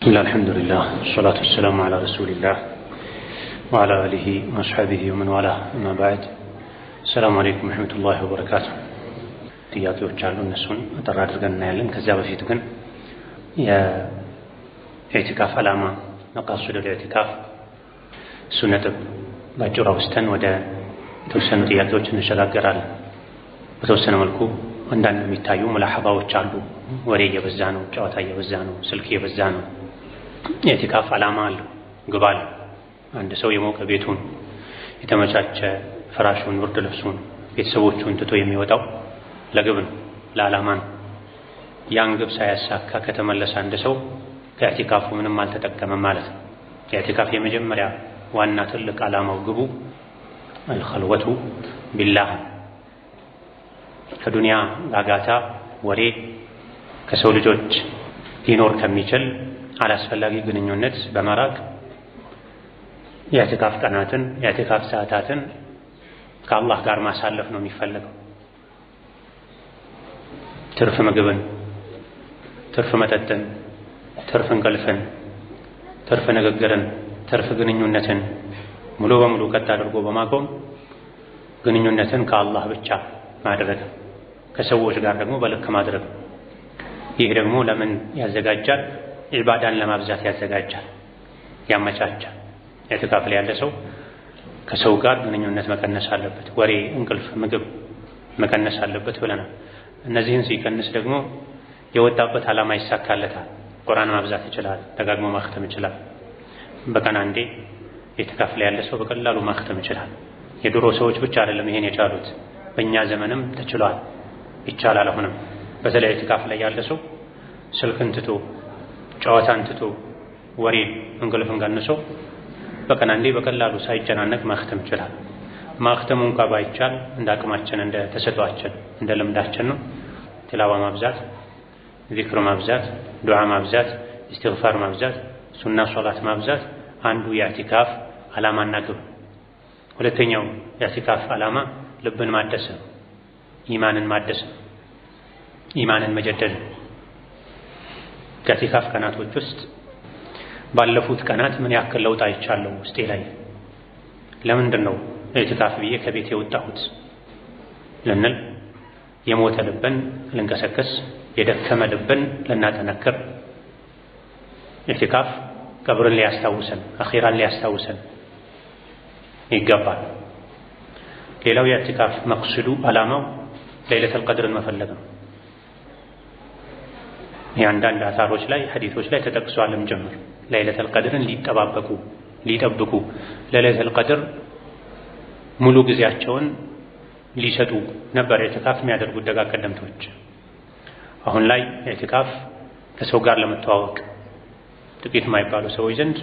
الله الحمد لله والصلاة والسلام على رسول الله وعلى آله وأصحابه ومن والاه أما بعد السلام عليكم ورحمة الله وبركاته ጥያቄዎች አሉ እነሱን አጠር አድርገን እናያለን ከዚያ በፊት ግን የኢዕቲካፍ ዓላማ መቃሰድ ኢዕቲካፍ ሱነጥብ ባጭሩ አውስተን ወደ ተወሰኑ ጥያቄዎች እንሸጋገራለን በተወሰነ መልኩ አንዳንድ የሚታዩ ሙላሐባዎች አሉ ወሬ እየበዛ ነው ጨዋታ እየበዛ ነው ስልክ እየበዛ ነው የኢዕቲካፍ ዓላማ አለው ግብ አለው አንድ ሰው የሞቀ ቤቱን የተመቻቸ ፍራሹን ውርድ ልብሱን ቤተሰቦቹን ትቶ የሚወጣው ለግብ ነው ለዓላማ ነው ያን ግብ ሳያሳካ ከተመለሰ አንድ ሰው ከኢዕቲካፉ ምንም አልተጠቀመም ማለት ነው የኢዕቲካፍ የመጀመሪያ ዋና ትልቅ ዓላማው ግቡ አልኸልወቱ ቢላህ ከዱንያ ጋጋታ ወሬ ከሰው ልጆች ሊኖር ከሚችል አላስፈላጊ ግንኙነት በመራቅ የኢዕቲካፍ ቀናትን የኢዕቲካፍ ሰዓታትን ከአላህ ጋር ማሳለፍ ነው የሚፈልገው ትርፍ ምግብን ትርፍ መጠጥን ትርፍ እንቅልፍን ትርፍ ንግግርን ትርፍ ግንኙነትን ሙሉ በሙሉ ቀጥ አድርጎ በማቆም ግንኙነትን ከአላህ ብቻ ማድረግ ከሰዎች ጋር ደግሞ በልክ ማድረግ ይህ ደግሞ ለምን ያዘጋጃል ኢባዳን ለማብዛት ያዘጋጃል ያመቻቻል ኢዕቲካፍ ላይ ያለ ሰው ከሰው ጋር ግንኙነት መቀነስ አለበት ወሬ እንቅልፍ ምግብ መቀነስ አለበት ብለናል እነዚህን ሲቀንስ ደግሞ የወጣበት ዓላማ ይሳካለታል ቁርአን ማብዛት ይችላል ደጋግሞ ማختም ይችላል በቀን አንዴ ኢዕቲካፍ ላይ ያለ ሰው በቀላሉ ማختም ይችላል የድሮ ሰዎች ብቻ አይደለም ይሄን የቻሉት በእኛ ዘመንም ተችሏል ይቻላል አሁንም በተለይ ኢዕቲካፍ ላይ ያለ ሰው ስልክን ትቶ ጨዋታን ትቶ ወሬ እንቅልፍን ቀንሶ በቀን አንዴ በቀላሉ ሳይጨናነቅ ማختም ይችላል ማختሙ እንኳን ባይቻል እንደ አቅማችን እንደ ተሰጧችን እንደ ልምዳችን ነው ትላዋ ማብዛት ዚክር ማብዛት ዱዓ ማብዛት ኢስቲግፋር ማብዛት ሱና ሶላት ማብዛት አንዱ የኢዕቲካፍ ዓላማና ግብ ሁለተኛው የኢዕቲካፍ ዓላማ ልብን ማደስ ኢማንን ማደስ ኢማንን መጀደድ ከኢዕቲካፍ ቀናቶች ውስጥ ባለፉት ቀናት ምን ያክል ለውጥ አይቻለሁ ውስጤ ላይ ለምንድን ነው ኢዕቲካፍ ብዬ ከቤት የወጣሁት ልንል የሞተ ልብን ልንቀሰቅስ የደከመ ልብን ልናጠነክር ኢዕቲካፍ ቀብርን ሊያስታውሰን አኺራን ሊያስታውሰን ይገባል ሌላው የኢዕቲካፍ መቅሰዱ ዓላማው ለይለቱል ቀድርን መፈለግ ነው የአንዳንድ አታሮች ላይ ሐዲሶች ላይ ተጠቅሷልም ጀምር ለይለቱል ቀድርን ሊጠብቁ ለይለቱል ቀድር ሙሉ ጊዜያቸውን ሊሰጡ ነበር ኢዕቲካፍ የሚያደርጉት ደጋ ቀደምቶች አሁን ላይ ኢዕቲካፍ ከሰው ጋር ለመተዋወቅ ጥቂት የማይባሉ ሰዎች ዘንድ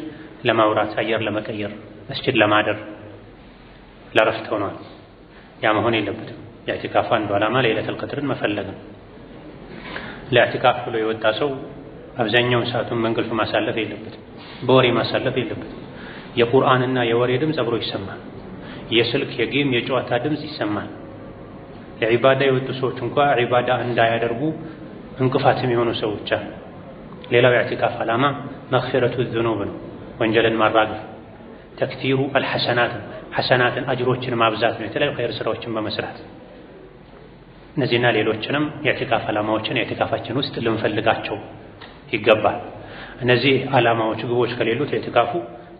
ለማውራት አየር ለመቀየር መስጂድ ለማደር ለረፍት ሆኗል ያ መሆን የለበትም የኢዕቲካፍ አንዱ ዓላማ ለይለቱል ቀድርን መፈለግ ነው ለኢዕቲካፍ ብሎ የወጣ ሰው አብዛኛውን ሰዓቱን በእንቅልፍ ማሳለፍ የለበትም በወሬ ማሳለፍ የለበትም የቁርአንና የወሬ ድምፅ አብሮ ይሰማል የስልክ የጌም የጨዋታ ድምፅ ይሰማል ለዒባዳ የወጡ ሰዎች እንኳን ዒባዳ እንዳያደርጉ እንቅፋትም የሆኑ ሰዎች አሉ ሌላው የኢዕቲካፍ ዓላማ መግፊረቱ ዙኑብ ነው ወንጀልን ማራገፍ ተክቲሩ ሐሰናትን አጅሮችን ማብዛት ነው የተለያዩ ኸይር ስራዎችን በመስራት እነዚህና ሌሎችንም የኢዕቲካፍ ዓላማዎችን የኢዕቲካፋችን ውስጥ ልንፈልጋቸው ይገባል እነዚህ ዓላማዎች ግቦች ከሌሉት ኢዕቲካፉ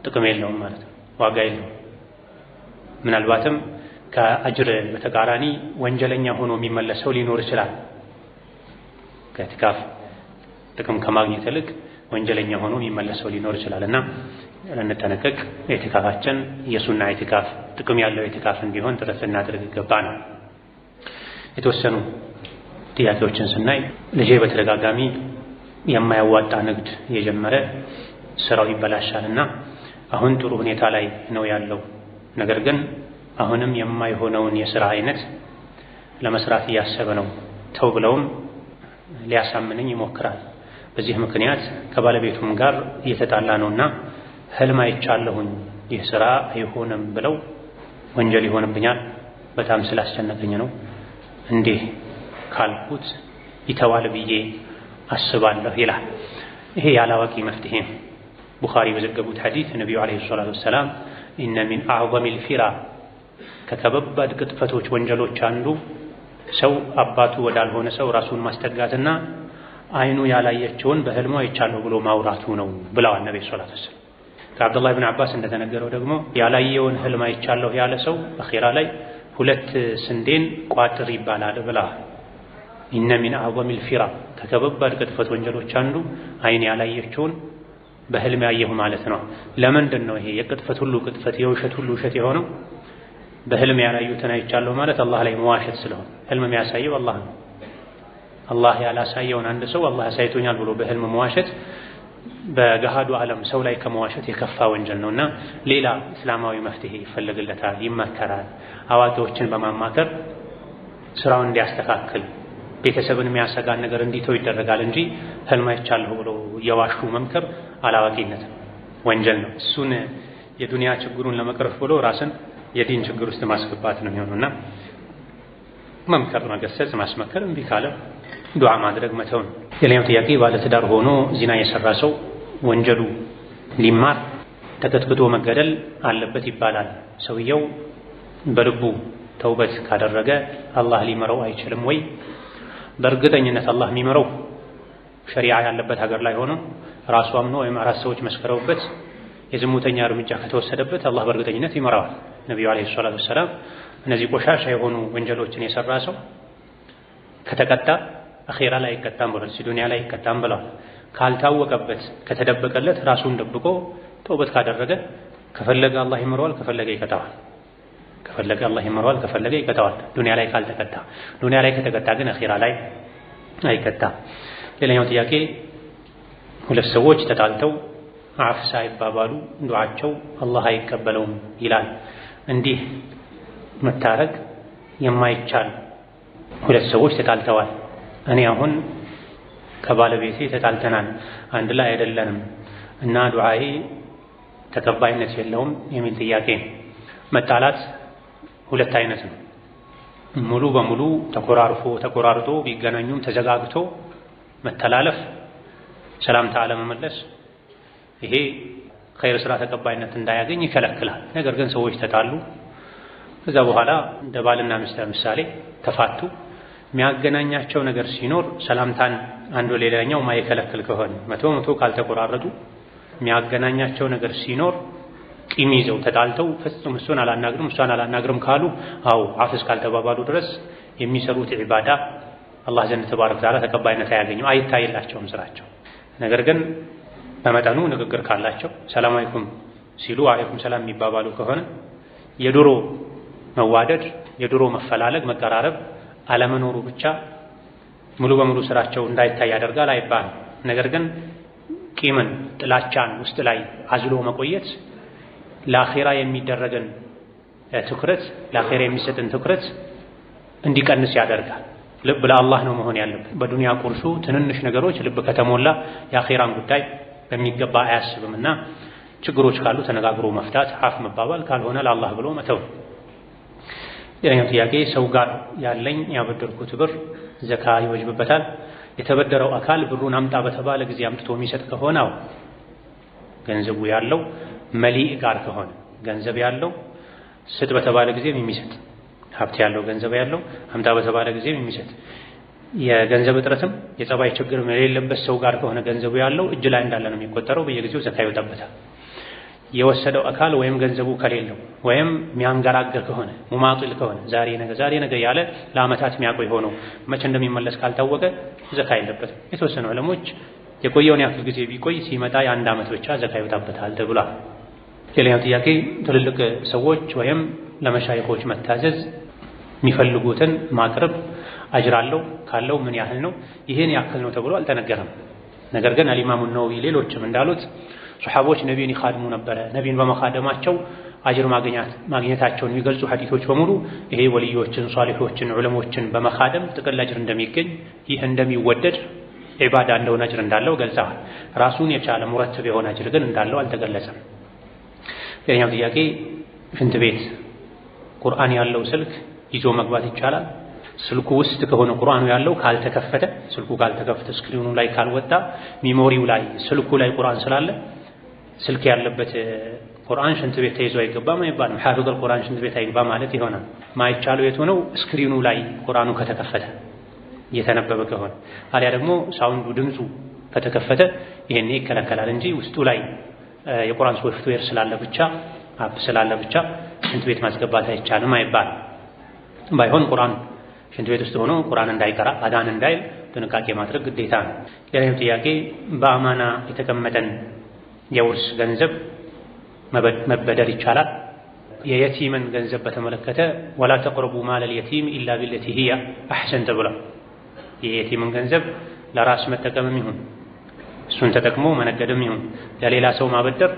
ጥቅም የለውም ማለት ነው ዋጋ የለውም ምናልባትም ከአጅር በተቃራኒ ወንጀለኛ ሆኖ የሚመለሰው ሊኖር ይችላል ከኢዕቲካፍ ጥቅም ከማግኘት ይልቅ ወንጀለኛ ሆኖ የሚመለሰው ሊኖር ይችላልና ለነጠነቀቅ ኢዕቲካፋችን የሱና ኢዕቲካፍ ጥቅም ያለው ኢዕቲካፍ እንዲሆን ጥረት እናድርግ ይገባል የተወሰኑ ጥያቄዎችን ስናይ ልጄ በተደጋጋሚ የማያዋጣ ንግድ የጀመረ ስራው ይበላሻልና አሁን ጥሩ ሁኔታ ላይ ነው ያለው ነገር ግን አሁንም የማይሆነውን የሥራ አይነት ለመስራት እያሰበ ነው ተው ብለውም ሊያሳምነኝ ይሞክራል በዚህ ምክንያት ከባለቤቱም ጋር እየተጣላ ነውና ህልም አይቻለሁኝ ይህ ስራ አይሆንም ብለው ወንጀል ይሆንብኛል በጣም ስላስጨነቀኝ ነው እንዴ ካልኩት ይተዋል ብዬ አስባለሁ ይላል ይሄ ያላዋቂ መፍትሄ ነው። ቡኻሪ በዘገቡት ሐዲስ ነብዩ አለይሂ ሰላቱ ወሰላም ኢነ ሚን አዕዘሚል ፊራ ከከባድ ቅጥፈቶች ወንጀሎች አንዱ ሰው አባቱ ወዳልሆነ ሰው ራሱን ማስጠጋትና አይኑ ያላየችውን በህልሙ አይቻለሁ ብሎ ማውራቱ ነው ብለዋል ነብዩ ሰለላሁ ዐለይሂ ወሰለም። ከአብዱላህ ብን አባስ እንደተነገረው ደግሞ ያላየውን ህልም አይቻለሁ ያለ ሰው አኺራ ላይ 2 ስንዴን ቋጥር ይባላል ብለዋል። ኢነ ሚን አዕዘሚል ፊራ ከከባድ ቅጥፈት ወንጀሎች አንዱ አይን ያላየችውን በህልም ያየሁ ማለት ነው። ለምንድን ነው ይሄ የቅጥፈት ሁሉ ቅጥፈት የውሸት ሁሉ ውሸት የሆነው? በህልም ያላዩትን አይቻለሁ ማለት አላህ ላይ መዋሸት ስለሆነ ህልም የሚያሳየው አላህ ነው። አላህ ያላሳየውን አንድ ሰው አላህ ያሳይቶኛል ብሎ በህልም መዋሸት በገሃዱ ዓለም ሰው ላይ ከመዋሸት የከፋ ወንጀል ነውና ሌላ እስላማዊ መፍትሄ ይፈልግለታል፣ ይመከራል። አዋቂዎችን በማማከር ስራውን እንዲያስተካክል ቤተሰብን የሚያሰጋን ነገር እንዲተው ይደረጋል እንጂ ህልም አይቻለሁ ብሎ የዋሹ መምከር አላዋቂነት ወንጀል ነው። እሱን የዱንያ ችግሩን ለመቅረፍ ብሎ ራስን የዲን ችግር ውስጥ ማስገባት ነው የሚሆነውና መምከር፣ መገሰጽ፣ ማስመከር እምቢ ካለ ዱዓ ማድረግ መተው ነው። ሌላኛው ጥያቄ ባለትዳር ሆኖ ዚና የሰራ ሰው ወንጀሉ ሊማር ተቀጥቅጦ መገደል አለበት ይባላል። ሰውየው በልቡ ተውበት ካደረገ አላህ ሊመረው አይችልም ወይ? በእርግጠኝነት አላህ የሚመረው ሸሪዓ ያለበት ሀገር ላይ ሆኖ ራሱ አምኖ ወይም 4 ሰዎች መስከረውበት የዝሙተኛ እርምጃ ከተወሰደበት አላህ በእርግጠኝነት ይመራዋል። ነብዩ አለይሂ ሰላቱ ወሰላም እነዚህ ቆሻሻ የሆኑ ወንጀሎችን የሰራ ሰው ከተቀጣ አኺራ ላይ አይቀጣም ብለዋል፣ ዱንያ ላይ አይቀጣም ብለዋል። ካልታወቀበት ከተደበቀለት ራሱን ደብቆ ተውበት ካደረገ ከፈለገ አላህ ይመረዋል፣ ከፈለገ ይቀጣዋል። ከፈለገ አላህ ይመረዋል፣ ከፈለገ ይቀጣዋል። ዱንያ ላይ ካልተቀጣ፣ ዱንያ ላይ ከተቀጣ ግን አኺራ ላይ አይቀጣም። ሌላኛው ጥያቄ 2 ሰዎች ተጣልተው አፍ ሳይባባሉ ዱዓቸው አላህ አይቀበለውም ይላል። እንዲህ መታረቅ የማይቻል 2 ሰዎች ተጣልተዋል። እኔ አሁን ከባለቤቴ ተጣልተናል፣ አንድ ላይ አይደለንም እና ዱዓዬ ተቀባይነት የለውም የሚል ጥያቄ። መጣላት 2 አይነት ነው። ሙሉ በሙሉ ተቆራርጦ ቢገናኙም ተዘጋግቶ መተላለፍ፣ ሰላምታ አለመመለስ፣ ይሄ ኸይር ስራ ተቀባይነት እንዳያገኝ ይከለክላል። ነገር ግን ሰዎች ተጣሉ፣ ከዛ በኋላ እንደ ባልና ሚስት ምሳሌ ተፋቱ። የሚያገናኛቸው ነገር ሲኖር ሰላምታን አንዱ ሌላኛው ማይከለክል ከሆነ 100% ካልተቆራረጡ የሚያገናኛቸው ነገር ሲኖር ቂም ይዘው ተጣልተው ፍጹም እሱን አላናግርም እሷን አላናግርም ካሉ አው አፍስ ካልተባባሉ ድረስ የሚሰሩት ዒባዳ አላህ ዘንድ ተባረከ ወተዓላ ተቀባይነት አያገኝም፣ አይታይላቸውም ስራቸው። ነገር ግን በመጠኑ ንግግር ካላቸው ሰላም አለይኩም ሲሉ አለይኩም ሰላም የሚባባሉ ከሆነ የድሮ መዋደድ፣ የድሮ መፈላለግ፣ መቀራረብ አለመኖሩ ብቻ ሙሉ በሙሉ ስራቸው እንዳይታይ ያደርጋል አይባልም። ነገር ግን ቂምን፣ ጥላቻን ውስጥ ላይ አዝሎ መቆየት ለአኺራ የሚደረግን ትኩረት፣ ለአኺራ የሚሰጥን ትኩረት እንዲቀንስ ያደርጋል። ልብ ለአላህ ነው መሆን ያለበት። በዱንያ ቁርሱ ትንንሽ ነገሮች ልብ ከተሞላ የአኺራን ጉዳይ በሚገባ አያስብምና ችግሮች ካሉ ተነጋግሮ መፍታት፣ አፍ መባባል፣ ካልሆነ ለአላህ ብሎ መተው። ሌላኛው ጥያቄ ሰው ጋር ያለኝ ያበደርኩት ብር ዘካ ይወጅብበታል? የተበደረው አካል ብሩን አምጣ በተባለ ጊዜ አምጥቶ የሚሰጥ ከሆነ ገንዘቡ ያለው መሊእ ጋር ከሆነ ገንዘብ ያለው ስጥ በተባለ ጊዜ የሚሰጥ ሀብት ያለው ገንዘብ ያለው አምጣ በተባለ ጊዜ የሚሰጥ የገንዘብ እጥረትም የጸባይ ችግርም የሌለበት ሰው ጋር ከሆነ ገንዘቡ ያለው እጅ ላይ እንዳለ ነው የሚቆጠረው፣ በየጊዜው ዘካ ይወጣበታል። የወሰደው አካል ወይም ገንዘቡ ከሌለው ወይም የሚያንገራገር ከሆነ ሙማጢል ከሆነ ዛሬ ነገ ያለ ለዓመታት የሚያቆይ ሆኖ መቼ እንደሚመለስ ካልታወቀ ዘካ የለበትም። የተወሰኑ ዕለሞች የቆየውን ያክል ጊዜ ቢቆይ ሲመጣ የ1 ዓመት ብቻ ዘካ ይወጣበታል ተብሏል። ሌላኛው ጥያቄ ትልልቅ ሰዎች ወይም ለመሻይኾች መታዘዝ የሚፈልጉትን ማቅረብ አጅራለው ካለው ምን ያህል ነው? ይሄን ያክል ነው ተብሎ አልተነገረም። ነገር ግን አልኢማሙ ነወዊ ሌሎችም እንዳሉት ሱሐቦች ነቢይን ይኻድሙ ነበረ። ነቢይን በመኻደማቸው አጅር ማግኘታቸውን የሚገልጹ ሐዲሶች በሙሉ ይሄ ወልዮችን፣ ሷሊሖችን፣ ዑለሞችን በመኻደም ጥቅል አጅር እንደሚገኝ፣ ይህ እንደሚወደድ ዒባዳ እንደሆነ አጅር እንዳለው ገልጸዋል። ራሱን የቻለ ሙረተብ የሆነ አጅር ግን እንዳለው አልተገለጸም። ሌላኛው ጥያቄ ሽንት ቤት ቁርአን ያለው ስልክ ይዞ መግባት ይቻላል? ስልኩ ውስጥ ከሆነ ቁርአኑ ያለው ካልተከፈተ ስልኩ ካልተከፈተ ስክሪኑ ላይ ካልወጣ ሚሞሪው ላይ ስልኩ ላይ ቁርአን ስላለ ስልክ ያለበት ቁርአን ሽንት ቤት ተይዞ አይገባም አይባልም። ሐፊዙል ቁርአን ሽንት ቤት አይገባ ማለት ይሆናል። ማይቻለው የት ሆነው ስክሪኑ ላይ ቁርአኑ ከተከፈተ እየተነበበ ከሆነ አሊያ ደግሞ ሳውንዱ ድምፁ ከተከፈተ ይሄን ይከለከላል እንጂ ውስጡ ላይ የቁርአን ሶፍትዌር ስላለ ብቻ አፕ ስላለ ብቻ ሽንት ቤት ማስገባት አይቻልም አይባልም። ባይሆን ቁርአን ሽንት ቤት ውስጥ ሆኖ ቁርአን እንዳይቀራ አዳን እንዳይል ጥንቃቄ ማድረግ ግዴታ ነው። ሌላው ጥያቄ በአማና የተቀመጠን የውርስ ገንዘብ መበደር ይቻላል? የየቲምን ገንዘብ በተመለከተ ወላ ተቅረቡ ማለል የቲም ኢላ ቢለቲ ሂያ አሕሰን ተብሏል። የየቲምን ገንዘብ ለራስ መጠቀምም ይሁን እሱን ተጠቅሞ መነገድም ይሁን ለሌላ ሰው ማበደር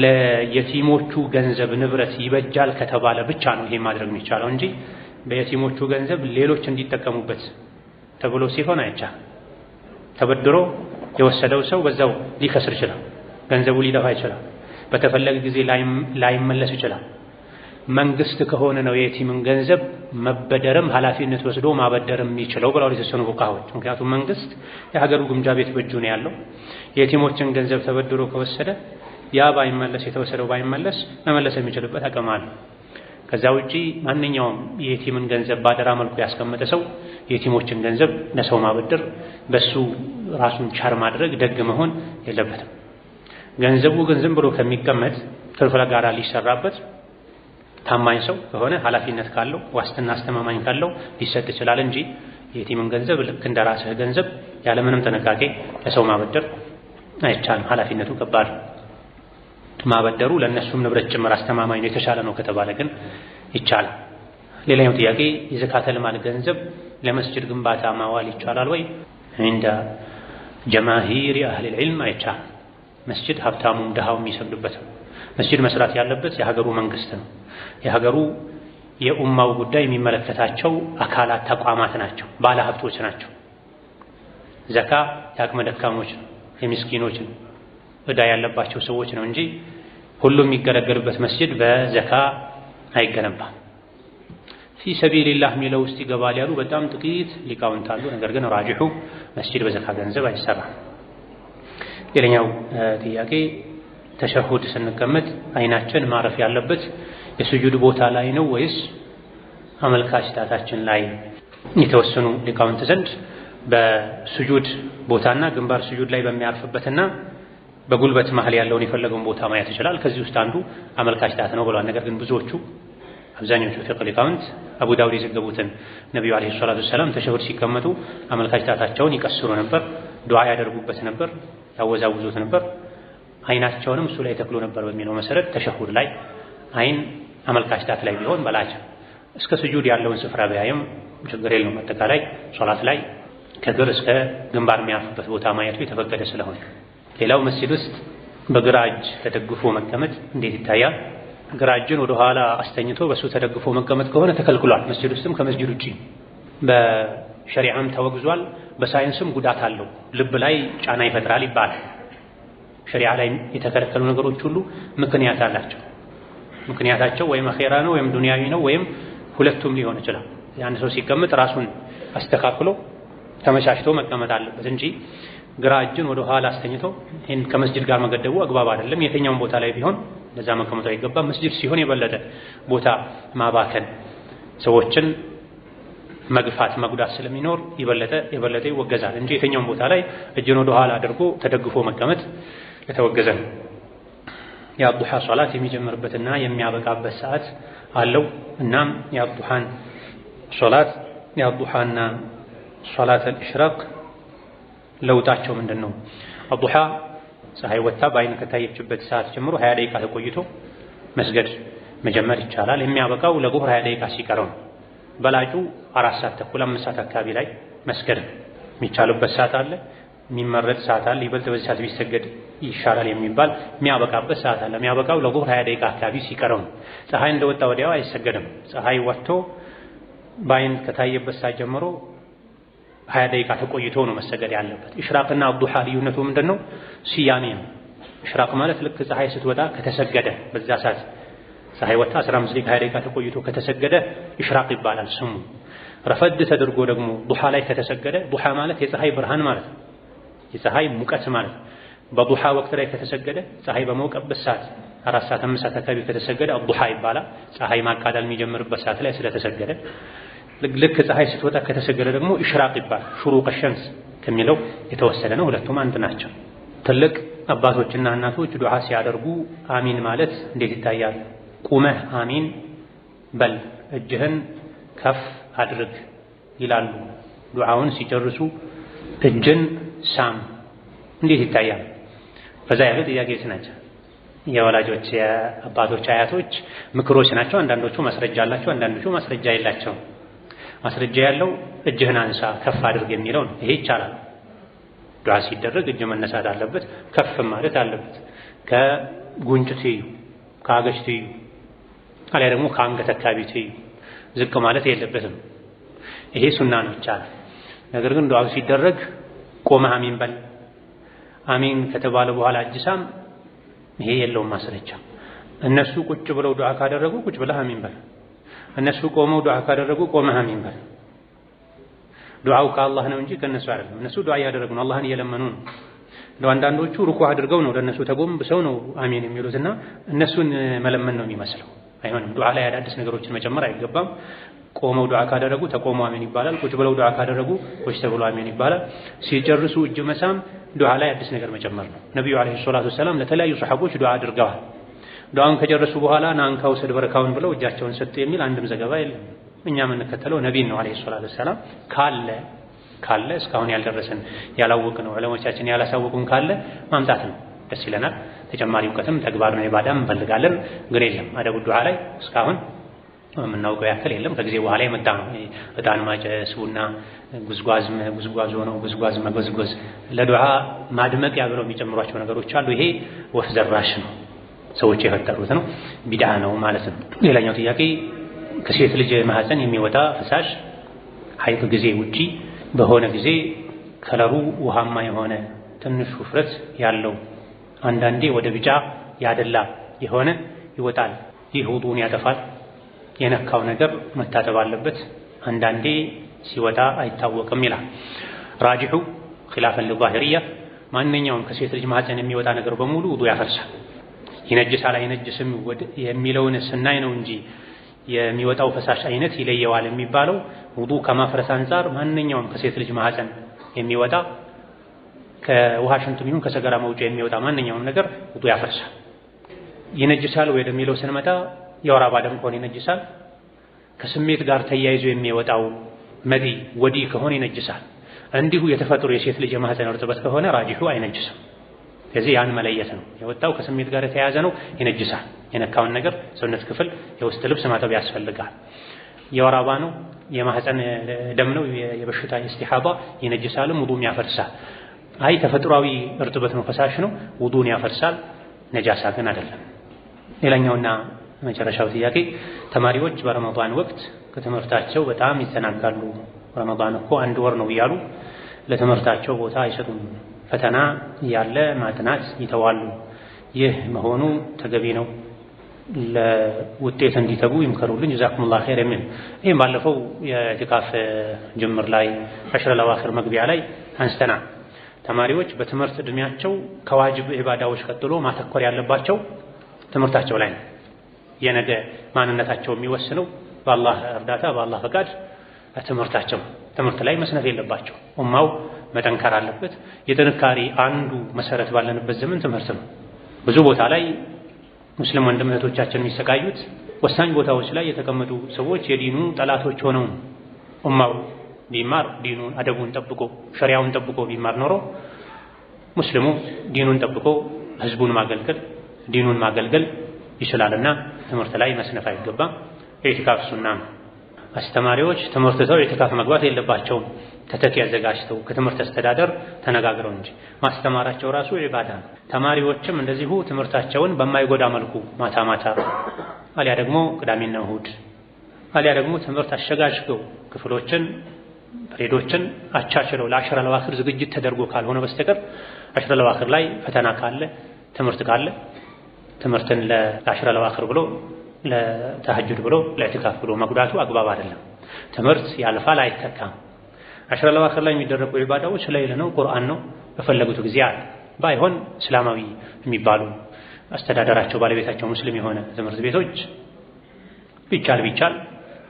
ለየቲሞቹ ገንዘብ ንብረት ይበጃል ከተባለ ብቻ ነው ይሄ ማድረግ የሚቻለው እንጂ በየቲሞቹ ገንዘብ ሌሎች እንዲጠቀሙበት ተብሎ ሲሆን አይቻልም። ተበድሮ የወሰደው ሰው በዛው ሊከስር ይችላል፣ ገንዘቡ ሊጠፋ ይችላል፣ በተፈለገ ጊዜ ላይመለስ ይችላል። መንግስት ከሆነ ነው የየቲምን ገንዘብ መበደርም ኃላፊነት ወስዶ ማበደርም የሚችለው ብለው የተወሰኑ ፉቃሃዎች። ምክንያቱም መንግስት የሀገሩ ግምጃ ቤት በእጁ ነው ያለው። የየቲሞችን ገንዘብ ተበድሮ ከወሰደ ያ ባይመለስ የተወሰደው ባይመለስ መመለስ የሚችልበት አቅም አለ። ከዛ ውጪ ማንኛውም የየቲምን ገንዘብ ባደራ መልኩ ያስቀመጠ ሰው የየቲሞችን ገንዘብ ለሰው ማበደር በሱ ራሱን ቻር ማድረግ ደግ መሆን የለበትም። ገንዘቡ ግን ዝም ብሎ ከሚቀመጥ ክፍለ ጋራ ሊሰራበት ታማኝ ሰው ከሆነ ኃላፊነት ካለው ዋስትና አስተማማኝ ካለው ሊሰጥ ይችላል እንጂ የየቲምን ገንዘብ ልክ እንደራስህ ገንዘብ ያለምንም ጥንቃቄ ለሰው ማበደር አይቻልም። ኃላፊነቱ ከባድ ማበደሩ ለነሱም ንብረት ጭምር አስተማማኝ ነው የተሻለ ነው ከተባለ ግን ይቻላል። ሌላኛው ጥያቄ የዘካተል ማል ገንዘብ ለመስጂድ ግንባታ ማዋል ይቻላል ወይ? እንደ ጀማሂር አህል العلم አይቻልም። መስጂድ ሀብታሙም ደሃው የሚሰግዱበት ነው። መስጂድ መስራት ያለበት የሀገሩ መንግስት ነው። የሀገሩ የኡማው ጉዳይ የሚመለከታቸው አካላት ተቋማት ናቸው፣ ባለ ሀብቶች ናቸው። ዘካ የአቅመ ደካሞች ነው፣ የምስኪኖች ነው፣ እዳ ያለባቸው ሰዎች ነው እንጂ ሁሉም የሚገለገልበት መስጂድ በዘካ አይገነባም። ፊ ሰቢልላህ የሚለው ውስጥ ይገባል ያሉ በጣም ጥቂት ሊቃውንት አሉ። ነገር ግን ራጅሑ መስጂድ በዘካ ገንዘብ አይሰራም። ሌላኛው ጥያቄ ተሸሁድ ስንቀመጥ አይናችን ማረፍ ያለበት የስጁድ ቦታ ላይ ነው ወይስ አመልካች ጣታችን ላይ? የተወሰኑ ሊቃውንት ዘንድ በስጁድ ቦታና ግንባር ስጁድ ላይ በሚያርፍበትና በጉልበት መሃል ያለውን የፈለገውን ቦታ ማየት ይችላል። ከዚህ ውስጥ አንዱ አመልካች ጣት ነው ብለዋል። ነገር ግን ብዙዎቹ አብዛኞቹ ፊቅህ ሊቃውንት አቡ ዳውድ የዘገቡትን ነብዩ አለይሂ ሰላቱ ሰላም ተሸሁድ ሲቀመጡ አመልካች ጣታቸውን ይቀስሩ ነበር፣ ዱዓ ያደርጉበት ነበር፣ ያወዛውዙት ነበር፣ አይናቸውንም እሱ ላይ ተክሎ ነበር በሚለው መሰረት ተሸሁድ ላይ አይን አመልካች ጣት ላይ ቢሆን በላጭ እስከ ስጁድ ያለውን ስፍራ ቢያይም ችግር የለውም። አጠቃላይ ሶላት ላይ ከግር እስከ ግንባር የሚያርፍበት ቦታ ማየቱ የተፈቀደ ስለሆነ። ሌላው መስጂድ ውስጥ በግራ እጅ ተደግፎ መቀመጥ እንዴት ይታያል? ግራ እጅን ወደ ኋላ አስተኝቶ በሱ ተደግፎ መቀመጥ ከሆነ ተከልክሏል። መስጂድ ውስጥም ከመስጂድ ውጪ በሸሪዓም ተወግዟል። በሳይንስም ጉዳት አለው፣ ልብ ላይ ጫና ይፈጥራል ይባላል። ሸሪዓ ላይ የተከለከሉ ነገሮች ሁሉ ምክንያት አላቸው። ምክንያታቸው ወይም አኼራ ነው ወይም ዱንያዊ ነው ወይም ሁለቱም ሊሆን ይችላል። ያን ሰው ሲቀመጥ ራሱን አስተካክሎ ተመቻችቶ መቀመጥ አለበት እንጂ ግራ እጅን ወደ ኋላ አስተኝቶ ይሄን ከመስጂድ ጋር መገደቡ አግባብ አይደለም። የትኛውም ቦታ ላይ ቢሆን ለዛ መቀመጡ አይገባም። መስጂድ ሲሆን የበለጠ ቦታ ማባከን፣ ሰዎችን መግፋት፣ መጉዳት ስለሚኖር የበለጠ ይወገዛል እንጂ የትኛውም ቦታ ላይ እጅን ወደ ኋላ አድርጎ ተደግፎ መቀመጥ የተወገዘ ነው። የአዱሃ ሶላት የሚጀምርበትና የሚያበቃበት ሰዓት አለው። እናም የአዱሃን ሶላት የአዱሃና ሶላት አልኢሽራቅ ለውጣቸው ምንድን ነው? አዱሃ ፀሐይ ወጥታ በአይን ከታየችበት ሰዓት ጀምሮ 20 ደቂቃ ተቆይቶ መስገድ መጀመር ይቻላል። የሚያበቃው ለዙህር 20 ደቂቃ ሲቀረው ነው። በላጩ 4 ሰዓት ተኩል 5 ሰዓት አካባቢ ላይ መስገድ የሚቻልበት ሰዓት አለ፣ የሚመረጥ ሰዓት አለ። ይበልጥ በዚህ ሰዓት ቢሰገድ ይሻላል የሚባል የሚያበቃበት ሰዓት አለ። የሚያበቃው ለዙህር 20 ደቂቃ አካባቢ ሲቀረው ነው። ፀሐይ እንደወጣ ወዲያው አይሰገድም። ፀሐይ ወጥቶ በአይን ከታየበት ሰዓት ጀምሮ 20 ደቂቃ ተቆይቶ ነው መሰገድ ያለበት። ኢሽራቅና አዱሃ ልዩነቱ ምንድነው? ስያሜ ነው። ኢሽራቅ ማለት ልክ ፀሐይ ስትወጣ ከተሰገደ በዛ ሰዓት ፀሐይ ወጣ 15 ደቂቃ 20 ደቂቃ ተቆይቶ ከተሰገደ ኢሽራቅ ይባላል ስሙ። ረፈድ ተደርጎ ደግሞ ዱሃ ላይ ከተሰገደ ዱሃ ማለት የፀሐይ ብርሃን ማለት ነው። የፀሐይ ሙቀት ማለት በዱሃ ወቅት ላይ ከተሰገደ ፀሐይ በመውቀበት ሰዓት 4 ሰዓት 5 ሰዓት አካባቢ ከተሰገደ ዱሃ ይባላል። ፀሐይ ማቃጠል የሚጀምርበት ሰዓት ላይ ስለተሰገደ ልክ ፀሐይ ስትወጣ ከተሰገደ ደግሞ ኢሽራቅ ይባላል። ሹሩቅ ሸምስ ከሚለው የተወሰደ ነው። ሁለቱም አንድ ናቸው። ትልቅ አባቶችና እናቶች ዱዓ ሲያደርጉ አሚን ማለት እንዴት ይታያል? ቁመህ አሚን በል እጅህን ከፍ አድርግ ይላሉ። ዱዓውን ሲጨርሱ እጅን ሳም እንዴት ይታያል? በዛ ያሉ ጥያቄዎች ናቸው። የወላጆች የአባቶች አያቶች ምክሮች ናቸው። አንዳንዶቹ ማስረጃ አላቸው፣ አንዳንዶቹ ማስረጃ የላቸውም። ማስረጃ ያለው እጅህን አንሳ ከፍ አድርግ የሚለው ነው። ይሄ ይቻላል። ዱዓ ሲደረግ እጅ መነሳት አለበት፣ ከፍ ማለት አለበት። ከጉንጭ ትይዩ፣ ከአገጭ ትይዩ፣ አሊያ ደግሞ ከአንገት አካባቢ ትይዩ ዝቅ ማለት የለበትም። ይሄ ሱና ነው፣ ይቻላል። ነገር ግን ዱዓ ሲደረግ ቆመህ አሚን በል። አሚን ከተባለ በኋላ እጅ ሳም፣ ይሄ የለውም ማስረጃ። እነሱ ቁጭ ብለው ዱዓ ካደረጉ ቁጭ ብለህ አሚን በል። እነሱ ቆመው ዱዓ ካደረጉ ቆመህ አሚን በል። ዱዓው ከአላህ ነው እንጂ ከነሱ አይደለም። እነሱ ዱዓ እያደረጉ ነው፣ አላህን እየለመኑ ነው። አንዳንዶቹ ሩኩዕ አድርገው ነው ለነሱ ተጎንብሰው ነው አሚን የሚሉትና እነሱን መለመን ነው የሚመስለው። አይሆንም። ዱዓ ላይ አዳዲስ ነገሮችን መጨመር አይገባም። ቆመው ዱዓ ካደረጉ ተቆሙ አሚን ይባላል። ቁጭ ብለው ዱዓ ካደረጉ ቁጭ ተብሎ አሚን ይባላል። ሲጨርሱ እጅ መሳም ዱዓ ላይ አዲስ ነገር መጨመር ነው። ነብዩ አለይሂ ሰላቱ ወሰላም ለተለያዩ ሰሐቦች ዱዓ አድርገዋል። ዱዓውን ከጨረሱ በኋላ ናንካ ውሰድ በረካውን ብለው እጃቸውን ሰጡ የሚል አንድም ዘገባ የለም። እኛ የምንከተለው ነቢይን ነው አለይሂ ሰላቱ ወሰላም። ካለ እስካሁን ያልደረሰን ያላወቅነው ዑለሞቻችን ያላሳወቁን ካለ ማምጣት ነው፣ ደስ ይለናል። ተጨማሪ እውቀትም ተግባር ነው ኢባዳም እንፈልጋለን። ግን የለም አደቡ ዱዓ ላይ እስካሁን የምናውቀው ያክል የለም። ከጊዜ በኋላ የመጣ ነው። ዕጣን ማጨስ፣ ቡና ጉዝጓዝ ሆነው ጉዝጓዝ መጎዝጎዝ ለዱዓ ማድመቂያ ብለው የሚጨምሯቸው ነገሮች አሉ። ይሄ ወፍ ዘራሽ ነው፣ ሰዎች የፈጠሩት ነው፣ ቢድዓ ነው ማለት ነው። ሌላኛው ጥያቄ ከሴት ልጅ ማህፀን የሚወጣ ፈሳሽ ሐይድ ጊዜ ውጪ በሆነ ጊዜ ከለሩ ውሃማ የሆነ ትንሽ ውፍረት ያለው አንዳንዴ ወደ ቢጫ ያደላ የሆነ ይወጣል። ይህ ውዱእን ያጠፋል? የነካው ነገር መታጠብ አለበት? አንዳንዴ ሲወጣ አይታወቅም ይላል። ራጂሑ ኺላፈን ለዛሂርያ ማንኛውም ከሴት ልጅ ማህፀን የሚወጣ ነገር በሙሉ ውዱእ ያፈርሳል። ይነጅሳል አይነጅስም የሚለውን ስናይ ነው እንጂ የሚወጣው ፈሳሽ አይነት ይለየዋል የሚባለው ውዱእ ከማፍረስ አንፃር ማንኛውም ከሴት ልጅ ማህፀን የሚወጣ ከውሃ ሽንት ቢሆን ከሰገራ መውጫ የሚወጣ ማንኛውም ነገር ውዱእ ያፈርሳል። ይነጅሳል ወይ የሚለው ስንመጣ የወር አበባ ደም ከሆነ ይነጅሳል። ከስሜት ጋር ተያይዞ የሚወጣው መዲ ወዲ ከሆነ ይነጅሳል። እንዲሁ የተፈጥሮ የሴት ልጅ የማህፀን እርጥበት ከሆነ ራጂሑ አይነጅስም። ስለዚህ ያን መለየት ነው። የወጣው ከስሜት ጋር የተያያዘ ነው ይነጅሳል። የነካውን ነገር ሰውነት ክፍል የውስጥ ልብስ ማጠብ ያስፈልጋል። የወር አበባ ነው የማህፀን ደም ነው የበሽታ ኢስቲሃባ ይነጅሳልም ውዱእም ያፈርሳል። አይ ተፈጥሯዊ እርጥበት ነው ፈሳሽ ነው ውዱእን ያፈርሳል፣ ነጃሳ ግን አይደለም። ሌላኛውና መጨረሻው ጥያቄ ተማሪዎች በረመዳን ወቅት ከትምህርታቸው በጣም ይዘናጋሉ። ረመዳን እኮ 1 ወር ነው እያሉ ለትምህርታቸው ቦታ አይሰጡም። ፈተና ያለ ማጥናት ይተዋሉ። ይህ መሆኑ ተገቢ ነው? ለውጤት እንዲተጉ ይምከሩልኝ ጀዛኩሙላህ ኸይር የሚል ይህም ባለፈው የኢዕቲካፍ ጅምር ላይ አሽረል አዋኺር መግቢያ ላይ አንስተናል። ተማሪዎች በትምህርት ዕድሜያቸው ከዋጅብ ኢባዳዎች ቀጥሎ ማተኮር ያለባቸው ትምህርታቸው ላይ ነው። የነገ ማንነታቸው የሚወስነው በአላህ እርዳታ በአላህ ፈቃድ ትምህርት ላይ መስነፍ የለባቸው። ኡማው መጠንከር አለበት። የጥንካሬ አንዱ መሰረት ባለንበት ዘመን ትምህርት ነው። ብዙ ቦታ ላይ ሙስሊም ወንድም እህቶቻችን የሚሰቃዩት ወሳኝ ቦታዎች ላይ የተቀመጡ ሰዎች የዲኑ ጠላቶች ሆነው ኡማው ቢማር ዲኑን አደቡን ጠብቆ ሸሪዓውን ጠብቆ ቢማር ኖሮ ሙስሊሙ ዲኑን ጠብቆ ህዝቡን ማገልገል ዲኑን ማገልገል ይችላልና ትምህርት ላይ መስነፍ አይገባም። ኢዕቲካፍ ሱና ነው። አስተማሪዎች ትምህርት ተው ኢዕቲካፍ መግባት የለባቸውም። ተተኪ አዘጋጅተው ከትምህርት አስተዳደር ተነጋግረው እንጂ ማስተማራቸው ራሱ ኢባዳ ነው። ተማሪዎችም እንደዚሁ ትምህርታቸውን በማይጎዳ መልኩ ማታ ማታ አሊያ ደግሞ ቅዳሜና እሁድ አሊያ ደግሞ ትምህርት አሸጋሽገው ክፍሎችን ሬዶችን አቻችለው ለአሽረል አዋኺር ዝግጅት ተደርጎ ካልሆነ በስተቀር አሽረል አዋኺር ላይ ፈተና ካለ ትምህርት ካለ ትምህርትን ለአሽረል አዋኺር ብሎ ለተሐጁድ ብሎ ለኢዕቲካፍ ብሎ መጉዳቱ አግባብ አይደለም። ትምህርት ያልፋል አይተካም። አሽረ ለዋኺር ላይ የሚደረጉ ዒባዳዎች ለይል ነው፣ ቁርአን ነው፣ በፈለጉት ጊዜ አለ። ባይሆን እስላማዊ የሚባሉ አስተዳደራቸው ባለቤታቸው ሙስሊም የሆነ ትምህርት ቤቶች ቢቻል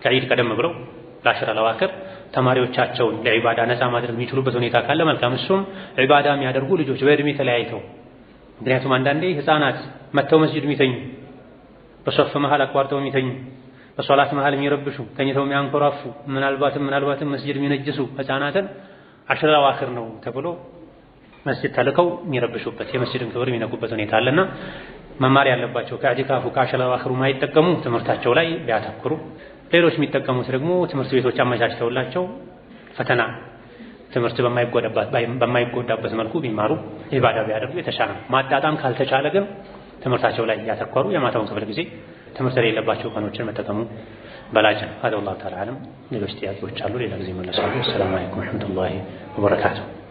ከዒድ ቀደም ብለው ለአሽረ ለዋኺር ተማሪዎቻቸውን ለዒባዳ ነፃ ማድረግ የሚችሉበት ሁኔታ ካለ መልካም። እሱም ዒባዳ የሚያደርጉ ልጆች በእድሜ ተለያይተው፣ ምክንያቱም አንዳንዴ ህፃናት መተው መስጂድ የሚተኙ በሶፍ መሃል አቋርጠው የሚተኙ በሶላት መሃል የሚረብሹ ተኝተው የሚያንኮራፉ ምናልባትም መስጂድ የሚነጅሱ ህፃናትን አሽረ ለዋኺር ነው ተብሎ መስጂድ ተልከው የሚረብሹበት የመስጂድን ክብር የሚነኩበት ሁኔታ አለና መማር ያለባቸው ከኢዕቲካፉ ከአሽረ ለዋኺሩ ማይጠቀሙ ትምህርታቸው ላይ ቢያተኩሩ፣ ሌሎች የሚጠቀሙት ደግሞ ትምህርት ቤቶች አመቻችተውላቸው ፈተና ትምህርት በማይጎዳበት መልኩ ቢማሩ ኢባዳ ቢያደርጉ የተሻለ ነው። ማጣጣም ካልተቻለ ግን ትምህርታቸው ላይ ያተኮሩ የማታውን ክፍለ ጊዜ ትምህርት የሌለባቸው ቀኖችን መጠቀሙ በላጭ ነው። هذا والله تعالى أعلم። ሌሎች ጥያቄዎች አሉ፣ ሌላ ጊዜ መለሳለሁ። ሰላም አለይኩም ወራህመቱላሂ ወበረካቱሁ።